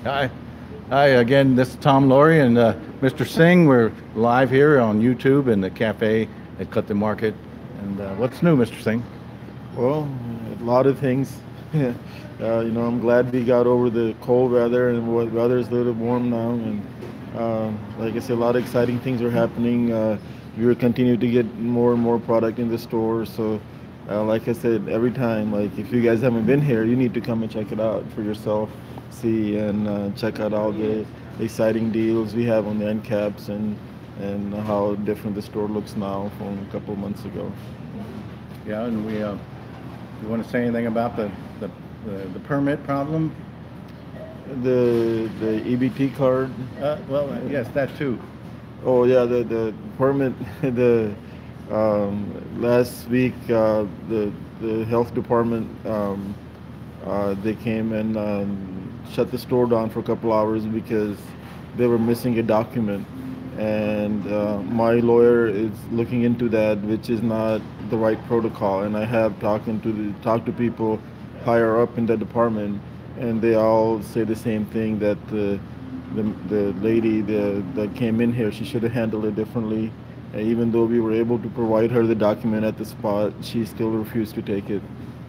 Hi. Hi again. This is Tom Lohre and Mr. Singh. We're live here on YouTube in the cafe at Clifton Market. And what's new, Mr. Singh? Well, a lot of things. I'm glad we got over the cold weather and weather is a little warm now. And like I said, a lot of exciting things are happening. We will continue to get more and more product in the store. So, like I said, every time, like if you guys haven't been here, you need to come and check it out for yourself. See and check out all the exciting deals we have on the end caps and how different the store looks now from a couple of months ago. Yeah, and you want to say anything about the, the permit problem? The EBT card. Yes, that too. Oh yeah, the permit. The last week the health department they came and shut the store down for a couple hours because they were missing a document, and my lawyer is looking into that, which is not the right protocol. And I have talked to people higher up in the department, and they all say the same thing that the lady that came in here, she should have handled it differently. And even though we were able to provide her the document at the spot, she still refused to take it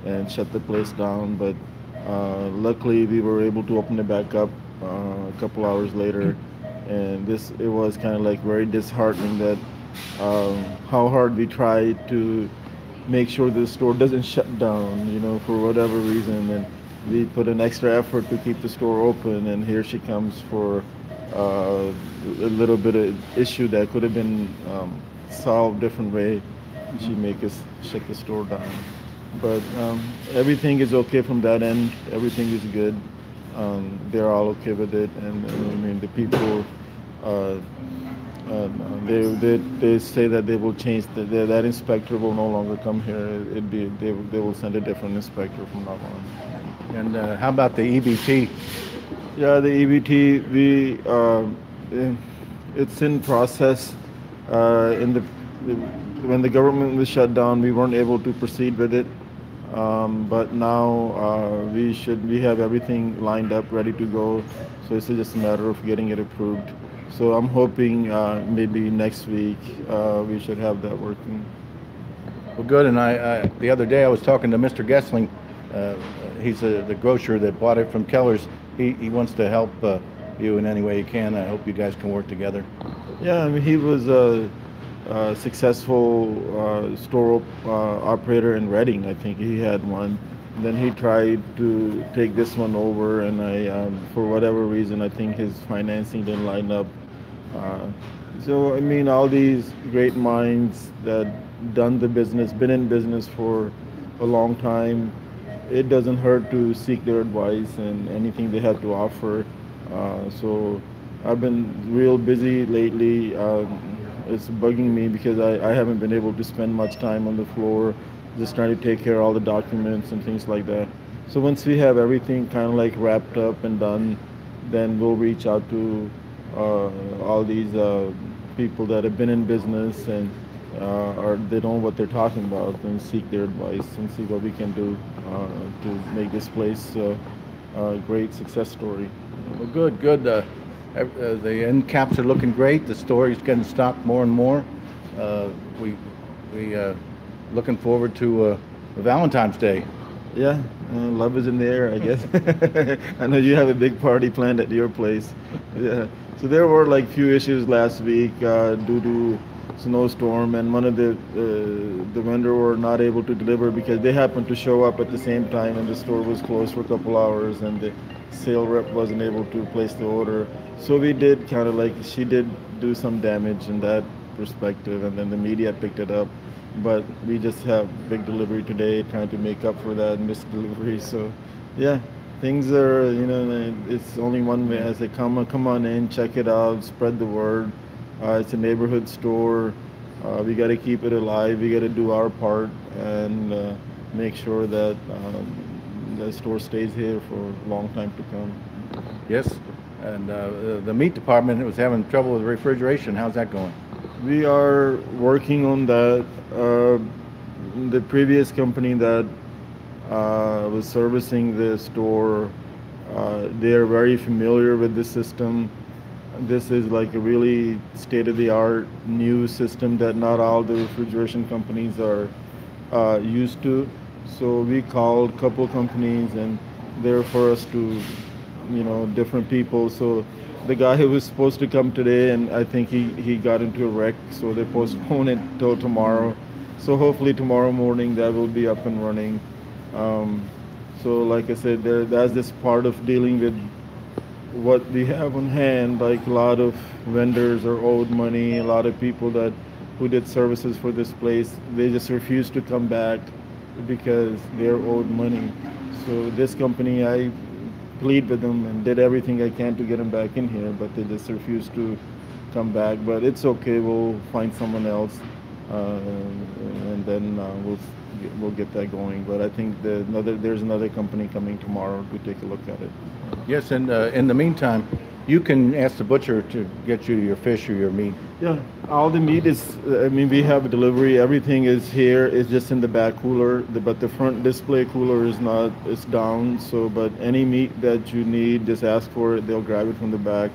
and shut the place down. But luckily, we were able to open it back up a couple hours later. And it was kind of like very disheartening that how hard we tried to make sure the store doesn't shut down, for whatever reason. And we put an extra effort to keep the store open, and here she comes for a little bit of issue that could have been solved different way. She make us shut the store down. But everything is okay from that end. Everything is good. They're all okay with it, and I mean the people. Uh, they say that they will change that inspector will no longer come here. They will send a different inspector from now on. And how about the EBT? Yeah, the EBT it's in process. In the when the government was shut down, we weren't able to proceed with it. But now we have everything lined up, ready to go. So it's just a matter of getting it approved. So I'm hoping maybe next week we should have that working. Well, good. And the other day I was talking to Mr. Gessling. He's the grocer that bought it from Keller's. He wants to help you in any way he can. I hope you guys can work together. Yeah, I mean, he was a successful store operator in Reading. I think he had one. Then he tried to take this one over, and for whatever reason, I think his financing didn't line up. So I mean, all these great minds that done the business, been in business for a long time, it doesn't hurt to seek their advice and anything they have to offer. So I've been real busy lately. It's bugging me because I haven't been able to spend much time on the floor just trying to take care of all the documents and things like that. So once we have everything kind of like wrapped up and done, then we'll reach out to all these people that have been in business and or they know what they're talking about, and seek their advice and see what we can do to make this place a great success story. Well, good, good. The end caps are looking great. The story's getting stocked more and more. We looking forward to Valentine's Day. Yeah, love is in the air, I guess. I know you have a big party planned at your place. Yeah. So there were like few issues last week due to snowstorm, and one of the vendor were not able to deliver because they happened to show up at the same time, and the store was closed for a couple hours, and the sale rep wasn't able to place the order. So we did kind of like, she did do some damage in that perspective, and then the media picked it up. But we just have big delivery today, trying to make up for that missed delivery. So, yeah, things are, it's only one way. I say, come on in, check it out, spread the word. It's a neighborhood store. We got to keep it alive. We got to do our part and make sure that the store stays here for a long time to come. Yes. And the meat department was having trouble with refrigeration. How's that going? We are working on that. The previous company that was servicing the store They're very familiar with the system. This is like a really state-of-the-art new system that not all the refrigeration companies are used to. So we called a couple companies, and they're for us to, different people. So the guy who was supposed to come today, and I think he got into a wreck, so they postponed it till tomorrow. So hopefully tomorrow morning that will be up and running. So like I said, that's just part of dealing with what we have on hand. Like a lot of vendors are owed money, a lot of people who did services for this place, they just refuse to come back because they're owed money. So this company, I plead with them and did everything I can to get them back in here, but they just refuse to come back. But it's okay, we'll find someone else, and then we'll get that going. But I think there's another company coming tomorrow to take a look at it. Yes, and in the meantime, you can ask the butcher to get you your fish or your meat. Yeah, all the meat is, we have a delivery. Everything is here. It's just in the back cooler, but the front display cooler is not, it's down. So, but any meat that you need, just ask for it. They'll grab it from the back,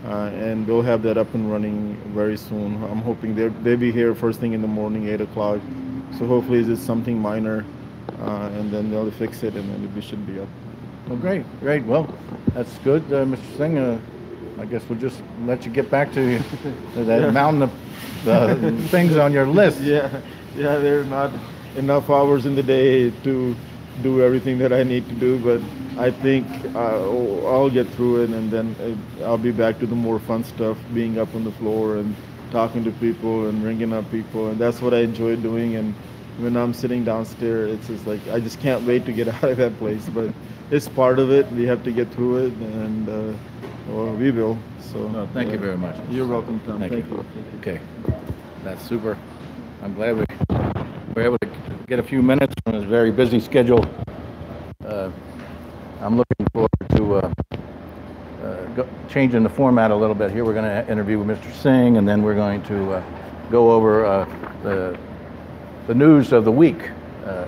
and we'll have that up and running very soon. I'm hoping they'll be here first thing in the morning, 8 o'clock. So hopefully it's just something minor, and then they'll fix it, and then we should be up. Well, great. Well, that's good, Mr. Singh. I guess we'll just let you get back to that mountain of things on your list. Yeah, there are not enough hours in the day to do everything that I need to do, but I think I'll get through it, and then I'll be back to the more fun stuff, being up on the floor and talking to people and ringing up people, and that's what I enjoy doing. And when I'm sitting downstairs, it's just like I just can't wait to get out of that place, but it's part of it. We have to get through it, and we will. So no, thank you very much. You're welcome, Tom. Thank you. Okay, that's super. I'm glad we were able to get a few minutes on a very busy schedule. I'm looking forward to changing the format a little bit here. We're going to interview with Mr. Singh, and then we're going to go over the news of the week.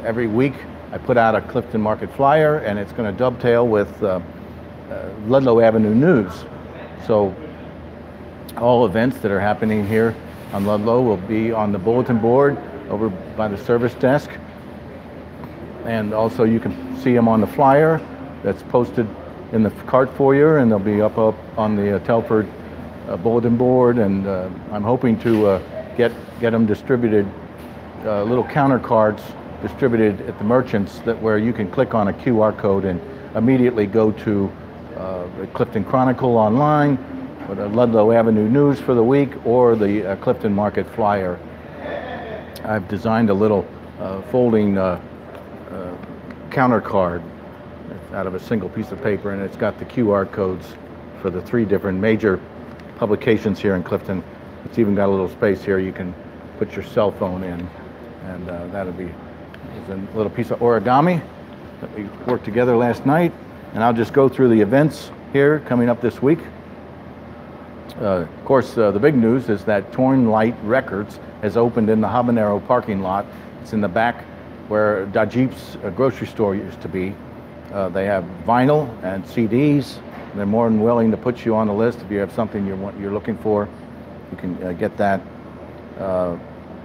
Every week I put out a Clifton Market flyer, and it's going to dovetail with Ludlow Avenue news. So all events that are happening here on Ludlow will be on the bulletin board over by the service desk, and also you can see them on the flyer that's posted in the cart foyer, and they'll be up on the Telford bulletin board. And I'm hoping to get them distributed, little counter cards distributed at the merchants, that where you can click on a QR code and immediately go to the Clifton Chronicle online, or the Ludlow Avenue News for the week, or the Clifton Market flyer. I've designed a little folding counter card out of a single piece of paper, and it's got the QR codes for the 3 different major publications here in Clifton. It's even got a little space here you can put your cell phone in, and that'll be a little piece of origami that we worked together last night. And I'll just go through the events here coming up this week. Of course, the big news is that Torn Light Records has opened in the Habanero Parking Lot. It's in the back where Dajip's grocery store used to be. They have vinyl and CDs. They're more than willing to put you on the list if you have something you're looking for. You can get that.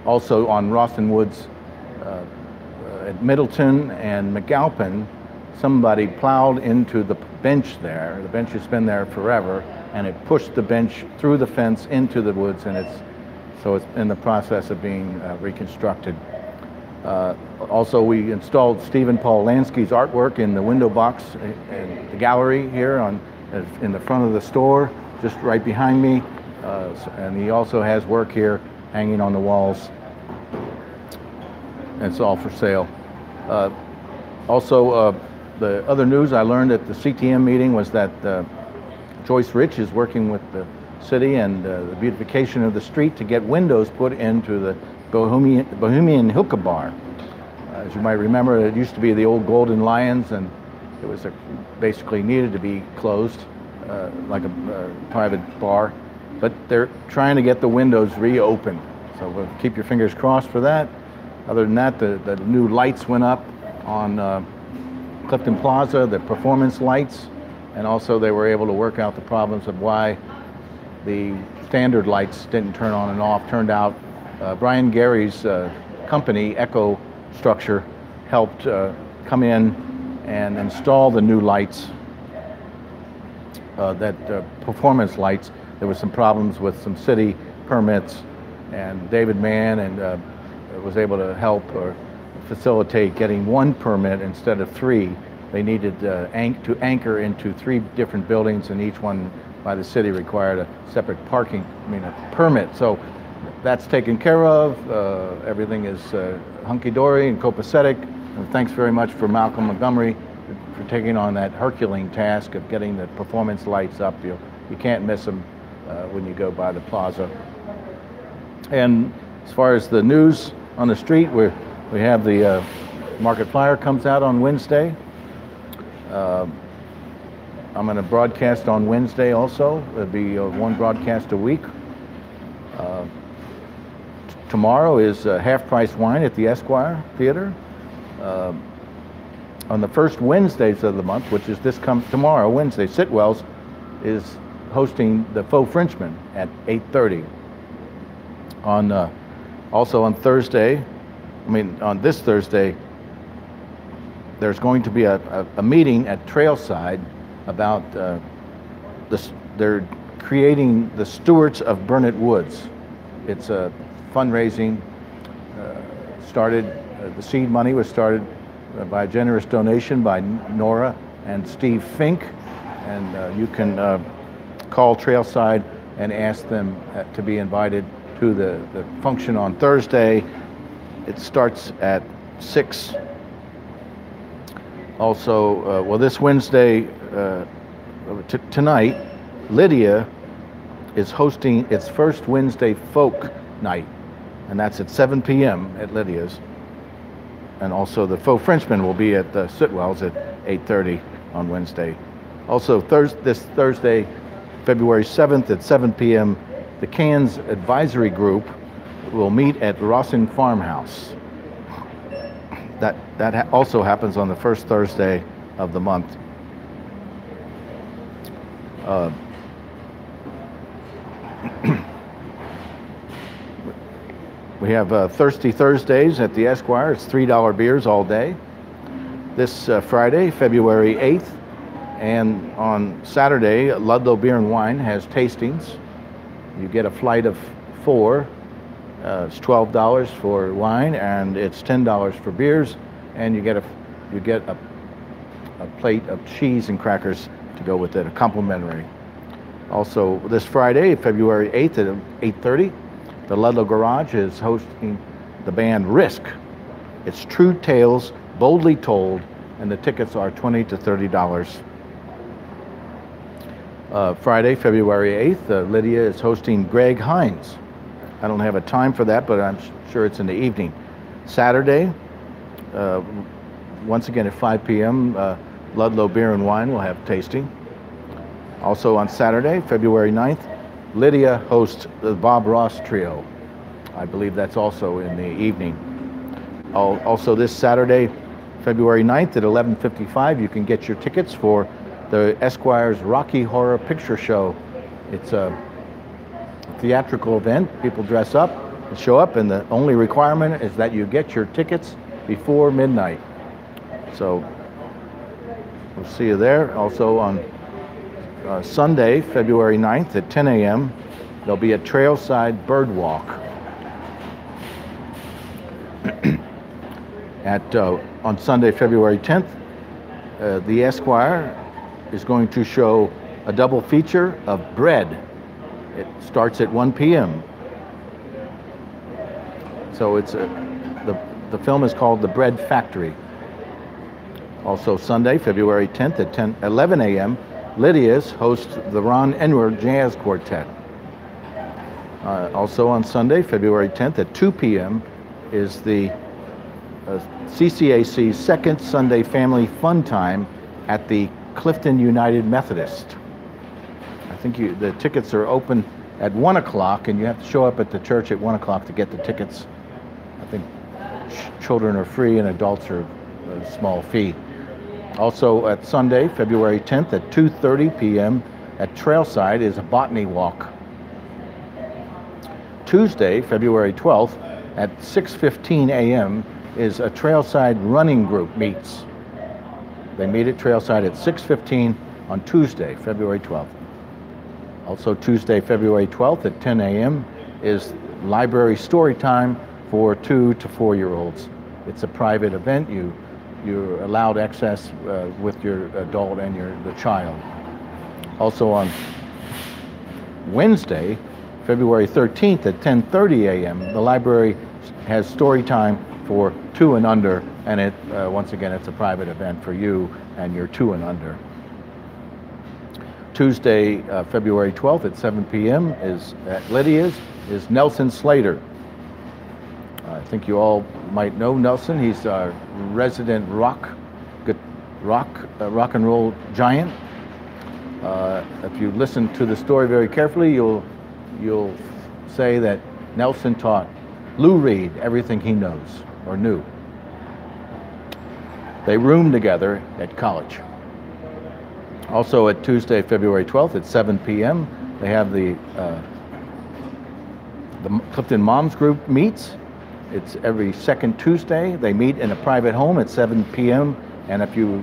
Also on Rawson Woods at Middleton and McAlpin, somebody plowed into the bench there. The bench has been there forever, and it pushed the bench through the fence into the woods, and it's in the process of being reconstructed. Also, we installed Stephen Paul Lansky's artwork in the window box in the gallery here in the front of the store, just right behind me. And he also has work here hanging on the walls. And it's all for sale. Also, the other news I learned at the CTM meeting was that Joyce Rich is working with the city and the beautification of the street to get windows put into the Bohemian Hookah Bar. As you might remember, it used to be the old Golden Lions, and it was basically needed to be closed, like a private bar. But they're trying to get the windows reopened, so we'll keep your fingers crossed for that. Other than that, the new lights went up on Clifton Plaza, the performance lights. and also they were able to work out the problems of why the standard lights didn't turn on and off. Turned out Brian Gary's company, Echo Structure, helped come in and install the new lights, performance lights. There was some problems with some city permits, and David Mann was able to help or facilitate getting one permit instead of 3. They needed to anchor into 3 different buildings, and each one by the city required a separate a permit. So that's taken care of. Everything is hunky-dory and copacetic. And thanks very much for Malcolm Montgomery for taking on that Herculean task of getting the performance lights up. You can't miss them when you go by the plaza. And as far as the news on the street, we have the market flyer comes out on Wednesday. I'm going to broadcast on Wednesday also. It'll be 1 broadcast a week. Tomorrow is half-price wine at the Esquire Theater. On the first Wednesdays of the month, which is tomorrow, Wednesday, Sitwell's is hosting the Faux Frenchmen at 8:30. Also on this Thursday, there's going to be a meeting at Trailside about they're creating the Stewarts of Burnet Woods. It's a fundraising the seed money was started by a generous donation by Nora and Steve Fink, and you can call Trailside and ask them to be invited to the function on Thursday. It starts at 6. Also, this Wednesday, tonight, Lydia is hosting its first Wednesday folk night, and that's at 7 p.m. at Lydia's. And also the Faux Frenchmen will be at the Sitwell's at 8:30 on Wednesday. Also, this Thursday, February 7th at 7 p.m., the Cans Advisory Group will meet at Rawson Farmhouse. That also happens on the first Thursday of the month. We have Thirsty Thursdays at the Esquire. It's $3 beers all day. This Friday, February 8th, and on Saturday, Ludlow Beer and Wine has tastings. You get a flight of 4. It's $12 for wine, and it's $10 for beers, and you get a plate of cheese and crackers to go with it, a complimentary. Also, this Friday, February 8th at 8:30, the Ludlow Garage is hosting the band Risk. It's True Tales, Boldly Told, and the tickets are $20 to $30. Friday, February 8th, Lydia is hosting Greg Hines. I don't have a time for that, but I'm sure it's in the evening. Saturday, once again at 5 p.m., Ludlow Beer and Wine will have tasting. Also on Saturday, February 9th, Lydia hosts the Bob Ross Trio. I believe that's also in the evening. Also this Saturday, February 9th at 11:55, you can get your tickets for the Esquire's Rocky Horror Picture Show. It's a theatrical event. People dress up and show up, and the only requirement is that you get your tickets before midnight. So we'll see you there. Also on Sunday, February 9th at 10 a.m., there'll be a Trailside bird walk. On Sunday, February 10th, the Esquire is going to show a double feature of Bread. It starts at 1 p.m. So it's the film is called The Bread Factory. Also Sunday, February 10th at 11 a.m., Lydia's hosts the Ron Enward Jazz Quartet. Also on Sunday, February 10th at 2 p.m. is the CCAC's second Sunday Family Fun Time at the Clifton United Methodist. I think the tickets are open at 1 o'clock, and you have to show up at the church at 1 o'clock to get the tickets. I think children are free and adults are a small fee. Also at Sunday, February 10th at 2:30 p.m. at Trailside is a botany walk. Tuesday, February 12th at 6:15 a.m. is a Trailside running group meets. They meet at Trailside at 6:15 on Tuesday, February 12th. Also Tuesday, February 12th at 10 a.m. is library story time for 2 to 4-year-olds. It's a private event. You're allowed access with your adult and the child. Also on Wednesday, February 13th at 10:30 a.m., the library has story time for 2 and under, and once again, it's a private event for you and your 2 and under. Tuesday, February 12th at 7 p.m. is at Lydia's is Nelson Slater. I think you all might know Nelson. He's a resident rock and roll giant. If you listen to the story very carefully, you'll say that Nelson taught Lou Reed everything he knows or knew. They roomed together at college. Also at Tuesday, February 12th at 7 p.m., they have the Clifton Moms Group meets. It's every second Tuesday. They meet in a private home at 7 p.m. And if you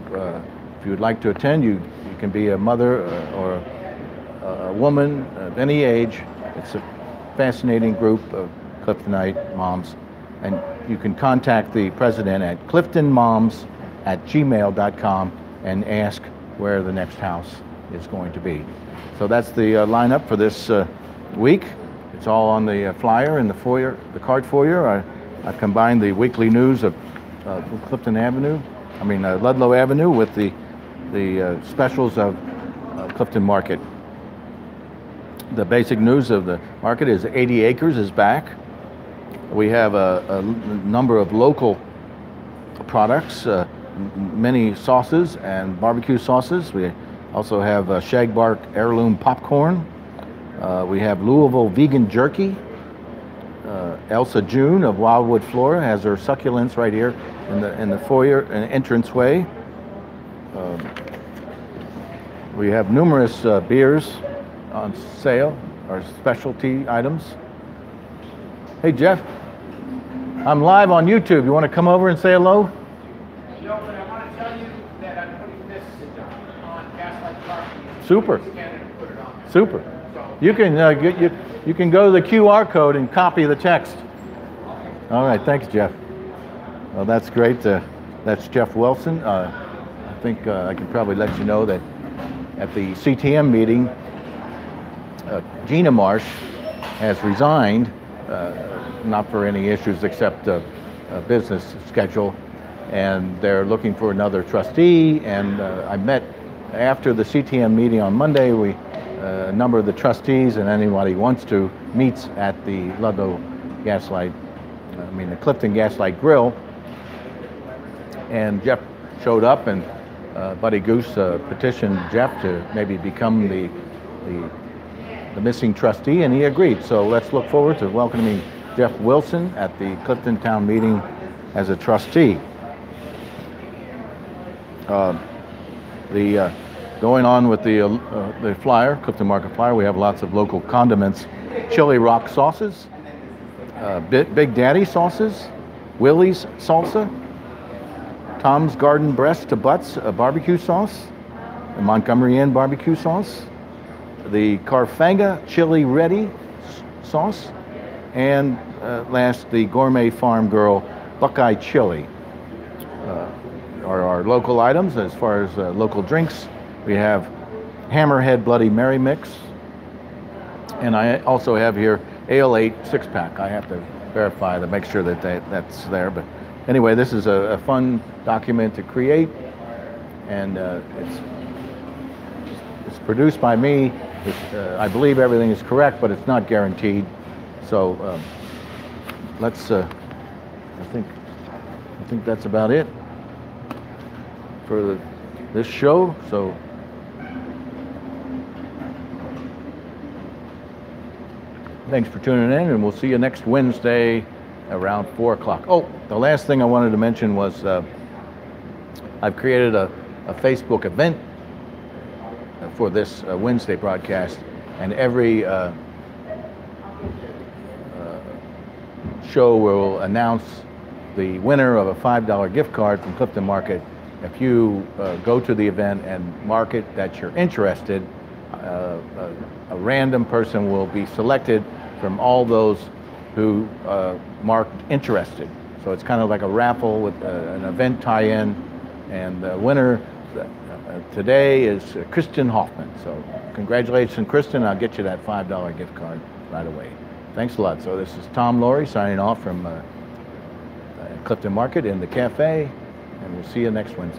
would like to attend, you can be a mother or a woman of any age. It's a fascinating group of Cliftonite moms. And you can contact the president at cliftonmoms@gmail.com and ask where the next house is going to be. So that's the lineup for this week. It's all on the flyer in the foyer, the card foyer. I combined the weekly news of Ludlow Avenue with the specials of Clifton Market. The basic news of the market is 80 Acres is back. We have a number of local products, many sauces and barbecue sauces. We also have Shagbark heirloom popcorn. We have Louisville vegan jerky. Elsa June of Wildwood, Florida has her succulents right here in the foyer and entranceway. We have numerous beers on sale, or specialty items. Hey Jeff, I'm live on YouTube. You want to come over and say hello? No, but I want to tell you that I'm putting this on Gaslight Parking. Super. Scan it and put it on. Super. You can go to the QR code and copy the text. All right, thanks, Jeff. Well, that's great. That's Jeff Wilson. I think I can probably let you know that at the CTM meeting, Gina Marsh has resigned, not for any issues except a business schedule, and they're looking for another trustee. And I met after the CTM meeting on Monday. A number of the trustees and anybody who wants to meets at the Ludlow the Clifton Gaslight Grill. And Jeff showed up, and Buddy Goose petitioned Jeff to maybe become the missing trustee, and he agreed. So let's look forward to welcoming Jeff Wilson at the Clifton Town meeting as a trustee. Going on with the flyer, Clifton Market flyer, we have lots of local condiments, Chili Rock sauces, Big Daddy sauces, Willie's salsa, Tom's Garden Breast to Butts barbecue sauce, the Montgomery Inn barbecue sauce, the Carfanga Chili Ready sauce, and last, the Gourmet Farm Girl Buckeye Chili are our local items. As far as local drinks, we have Hammerhead Bloody Mary Mix, and I also have here Ale 8 6-pack. I have to verify to make sure that that's there. But anyway, this is a fun document to create, and it's produced by me. I believe everything is correct, but it's not guaranteed. So let's. I think that's about it for this show. So. Thanks for tuning in, and we'll see you next Wednesday around 4 o'clock. Oh, the last thing I wanted to mention was I've created a a Facebook event for this Wednesday broadcast, and every show will announce the winner of a $5 gift card from Clifton Market. If you go to the event and mark it that you're interested, a random person will be selected from all those who marked interested. So it's kind of like a raffle with an event tie-in, and the winner today is Kristen Hoffman. So congratulations, Kristen. I'll get you that $5 gift card right away. Thanks a lot. So this is Tom Lohre signing off from Clifton Market in the Café, and we'll see you next Wednesday.